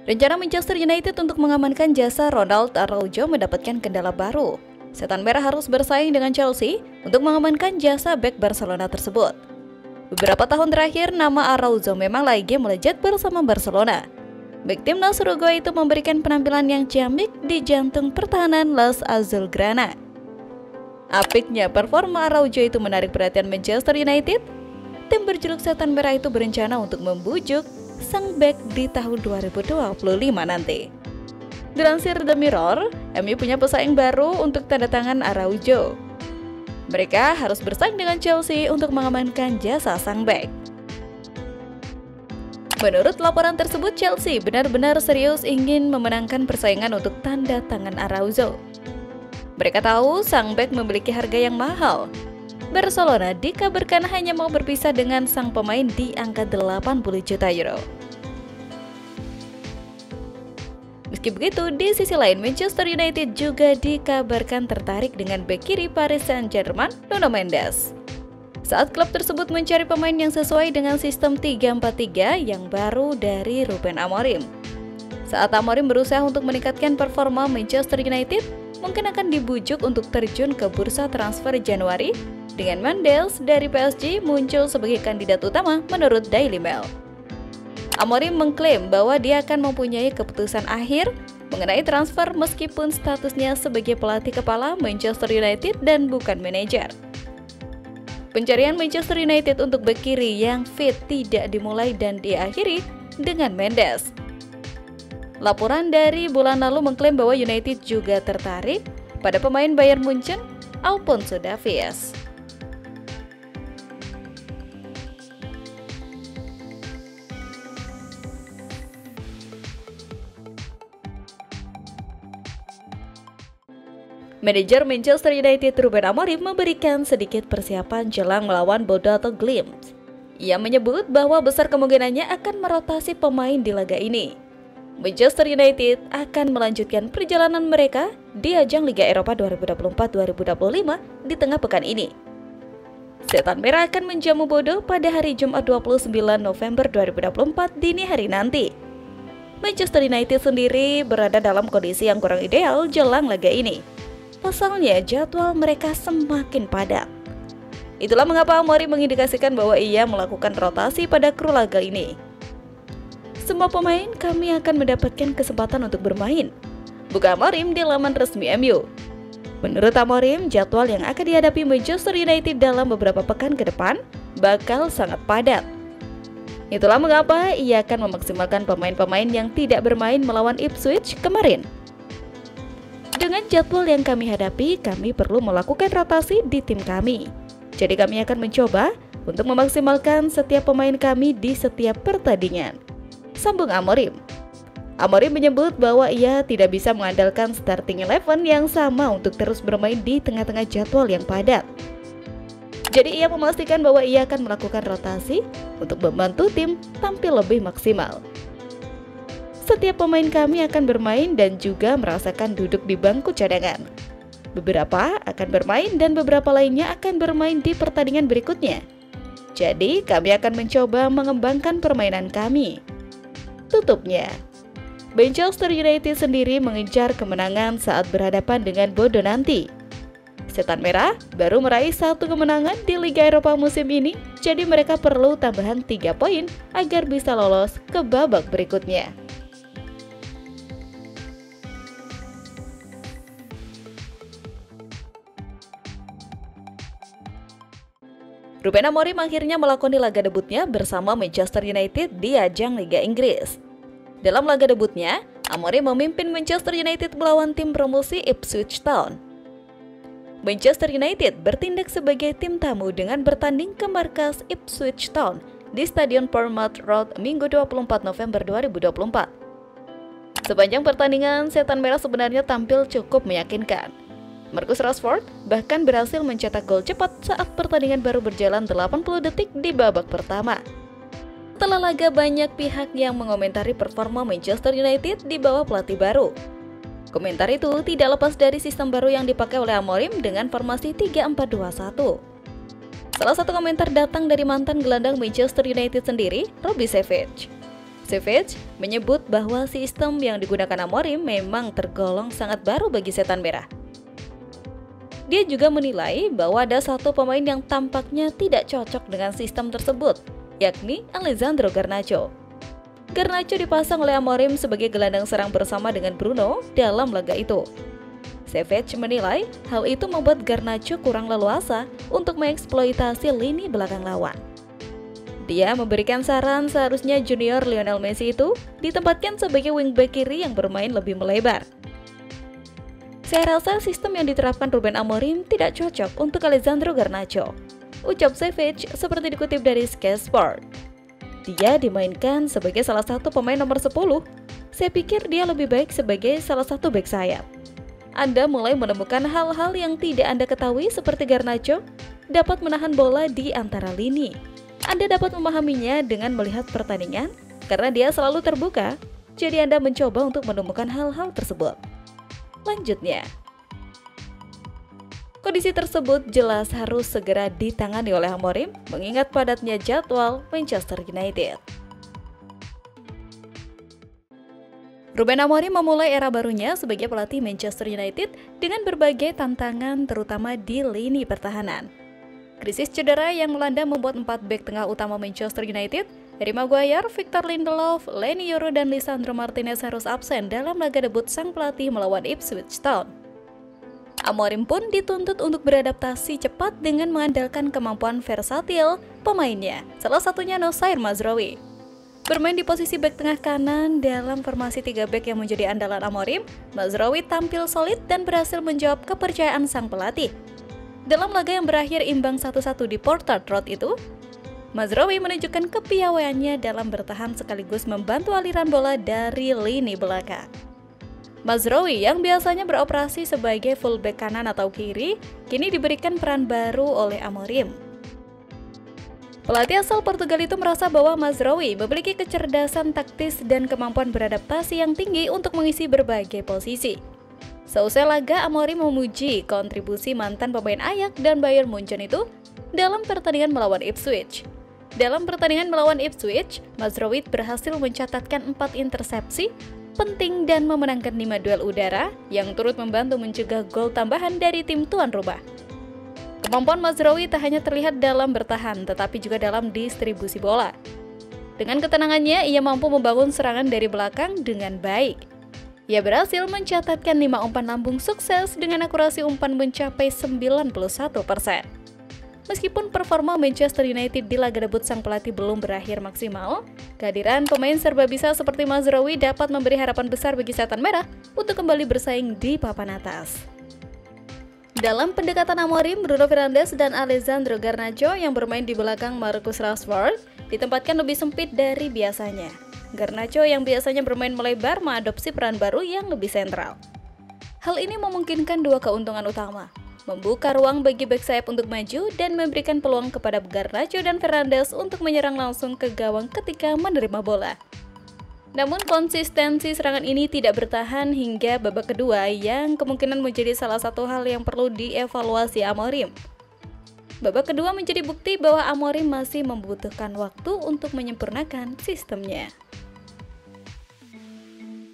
Rencana Manchester United untuk mengamankan jasa Ronald Araujo mendapatkan kendala baru. Setan Merah harus bersaing dengan Chelsea untuk mengamankan jasa bek Barcelona tersebut. Beberapa tahun terakhir, nama Araujo memang lagi melejit bersama Barcelona. Bek timnas Uruguay itu memberikan penampilan yang ciamik di jantung pertahanan Los Azulgrana. Apiknya performa Araujo itu menarik perhatian Manchester United. Tim berjuluk Setan Merah itu berencana untuk membujuk sang bek di tahun 2025 nanti. Dilansir The Mirror, MU punya pesaing baru untuk tanda tangan Araujo. Mereka harus bersaing dengan Chelsea untuk mengamankan jasa sang bek. Menurut laporan tersebut, Chelsea benar-benar serius ingin memenangkan persaingan untuk tanda tangan Araujo. Mereka tahu sang bek memiliki harga yang mahal. Barcelona dikabarkan hanya mau berpisah dengan sang pemain di angka 80 juta euro. Meski begitu, di sisi lain Manchester United juga dikabarkan tertarik dengan bek kiri Paris Saint-Germain, Nuno Mendes. Saat klub tersebut mencari pemain yang sesuai dengan sistem 3-4-3 yang baru dari Ruben Amorim. Saat Amorim berusaha untuk meningkatkan performa Manchester United, mungkin akan dibujuk untuk terjun ke bursa transfer Januari, dengan Mendes dari PSG muncul sebagai kandidat utama menurut Daily Mail. Amorim mengklaim bahwa dia akan mempunyai keputusan akhir mengenai transfer meskipun statusnya sebagai pelatih kepala Manchester United dan bukan manajer. Pencarian Manchester United untuk bek kiri yang fit tidak dimulai dan diakhiri dengan Mendes. Laporan dari bulan lalu mengklaim bahwa United juga tertarik pada pemain Bayern Munchen, Alphonso Davies. Manajer Manchester United Ruben Amorim memberikan sedikit persiapan jelang melawan Bodo Glimt. Ia menyebut bahwa besar kemungkinannya akan merotasi pemain di laga ini. Manchester United akan melanjutkan perjalanan mereka di ajang Liga Eropa 2024-2025 di tengah pekan ini. Setan Merah akan menjamu Bodo pada hari Jumat 29 November 2024 dini hari nanti. Manchester United sendiri berada dalam kondisi yang kurang ideal jelang laga ini. Pasalnya jadwal mereka semakin padat. Itulah mengapa Amorim mengindikasikan bahwa ia melakukan rotasi pada kru laga ini. Semua pemain kami akan mendapatkan kesempatan untuk bermain, buka Amorim di laman resmi MU. Menurut Amorim, jadwal yang akan dihadapi Manchester United dalam beberapa pekan ke depan bakal sangat padat. Itulah mengapa ia akan memaksimalkan pemain-pemain yang tidak bermain melawan Ipswich kemarin. Dengan jadwal yang kami hadapi, kami perlu melakukan rotasi di tim kami. Jadi kami akan mencoba untuk memaksimalkan setiap pemain kami di setiap pertandingan, sambung Amorim. Amorim menyebut bahwa ia tidak bisa mengandalkan starting 11 yang sama untuk terus bermain di tengah-tengah jadwal yang padat. Jadi ia memastikan bahwa ia akan melakukan rotasi untuk membantu tim tampil lebih maksimal. Setiap pemain kami akan bermain dan juga merasakan duduk di bangku cadangan. Beberapa akan bermain dan beberapa lainnya akan bermain di pertandingan berikutnya. Jadi kami akan mencoba mengembangkan permainan kami, tutupnya. Manchester United sendiri mengejar kemenangan saat berhadapan dengan Bodo nanti. Setan Merah baru meraih 1 kemenangan di Liga Eropa musim ini, jadi mereka perlu tambahan 3 poin agar bisa lolos ke babak berikutnya. Ruben Amorim akhirnya melakoni laga debutnya bersama Manchester United di ajang Liga Inggris. Dalam laga debutnya, Amorim memimpin Manchester United melawan tim promosi Ipswich Town. Manchester United bertindak sebagai tim tamu dengan bertanding ke markas Ipswich Town di Stadion Bournemouth Road Minggu 24 November 2024. Sepanjang pertandingan, Setan Merah sebenarnya tampil cukup meyakinkan. Marcus Rashford bahkan berhasil mencetak gol cepat saat pertandingan baru berjalan 80 detik di babak pertama. Setelah laga, banyak pihak yang mengomentari performa Manchester United di bawah pelatih baru. Komentar itu tidak lepas dari sistem baru yang dipakai oleh Amorim dengan formasi 3-4-2-1. Salah satu komentar datang dari mantan gelandang Manchester United sendiri, Robbie Savage. Savage menyebut bahwa sistem yang digunakan Amorim memang tergolong sangat baru bagi Setan Merah. Dia juga menilai bahwa ada satu pemain yang tampaknya tidak cocok dengan sistem tersebut, yakni Alessandro Garnacho. Garnacho dipasang oleh Amorim sebagai gelandang serang bersama dengan Bruno dalam laga itu. Savage menilai hal itu membuat Garnacho kurang leluasa untuk mengeksploitasi lini belakang lawan. Dia memberikan saran seharusnya junior Lionel Messi itu ditempatkan sebagai wingback kiri yang bermain lebih melebar. Saya rasa sistem yang diterapkan Ruben Amorim tidak cocok untuk Alessandro Garnacho, ucap Savage seperti dikutip dari Sky Sport. Dia dimainkan sebagai salah satu pemain nomor 10. Saya pikir dia lebih baik sebagai salah satu bek sayap. Anda mulai menemukan hal-hal yang tidak Anda ketahui seperti Garnacho dapat menahan bola di antara lini. Anda dapat memahaminya dengan melihat pertandingan karena dia selalu terbuka, jadi Anda mencoba untuk menemukan hal-hal tersebut. Lanjutnya, kondisi tersebut jelas harus segera ditangani oleh Amorim mengingat padatnya jadwal Manchester United. Ruben Amorim memulai era barunya sebagai pelatih Manchester United dengan berbagai tantangan terutama di lini pertahanan. Krisis cedera yang melanda membuat 4 bek tengah utama Manchester United, Harry Maguire, Victor Lindelof, Leny Yoro, dan Lisandro Martinez harus absen dalam laga debut sang pelatih melawan Ipswich Town. Amorim pun dituntut untuk beradaptasi cepat dengan mengandalkan kemampuan versatil pemainnya, salah satunya Nosair Mazraoui. Bermain di posisi bek tengah kanan dalam formasi 3 bek yang menjadi andalan Amorim, Mazraoui tampil solid dan berhasil menjawab kepercayaan sang pelatih. Dalam laga yang berakhir imbang 1-1 di Portland Road itu, Mazraoui menunjukkan kepiawaiannya dalam bertahan sekaligus membantu aliran bola dari lini belakang. Mazraoui yang biasanya beroperasi sebagai fullback kanan atau kiri, kini diberikan peran baru oleh Amorim. Pelatih asal Portugal itu merasa bahwa Mazraoui memiliki kecerdasan taktis dan kemampuan beradaptasi yang tinggi untuk mengisi berbagai posisi. Seusai laga, Amorim memuji kontribusi mantan pemain Ajax dan Bayern Munchen itu dalam pertandingan melawan Ipswich. Dalam pertandingan melawan Ipswich, Mazraoui berhasil mencatatkan 4 intersepsi penting dan memenangkan 5 duel udara yang turut membantu mencegah gol tambahan dari tim tuan rumah. Kemampuan Mazraoui tak hanya terlihat dalam bertahan, tetapi juga dalam distribusi bola. Dengan ketenangannya, ia mampu membangun serangan dari belakang dengan baik. Ia berhasil mencatatkan 5 umpan lambung sukses dengan akurasi umpan mencapai 91%. Meskipun performa Manchester United di laga debut sang pelatih belum berakhir maksimal, kehadiran pemain serba bisa seperti Mazraoui dapat memberi harapan besar bagi Setan Merah untuk kembali bersaing di papan atas. Dalam pendekatan Amorim, Bruno Fernandes dan Alessandro Garnacho yang bermain di belakang Marcus Rashford ditempatkan lebih sempit dari biasanya. Garnacho yang biasanya bermain melebar mengadopsi peran baru yang lebih sentral. Hal ini memungkinkan 2 keuntungan utama, membuka ruang bagi bek sayap untuk maju dan memberikan peluang kepada Garnacho dan Fernandes untuk menyerang langsung ke gawang ketika menerima bola. Namun konsistensi serangan ini tidak bertahan hingga babak kedua yang kemungkinan menjadi salah satu hal yang perlu dievaluasi Amorim. Babak kedua menjadi bukti bahwa Amorim masih membutuhkan waktu untuk menyempurnakan sistemnya.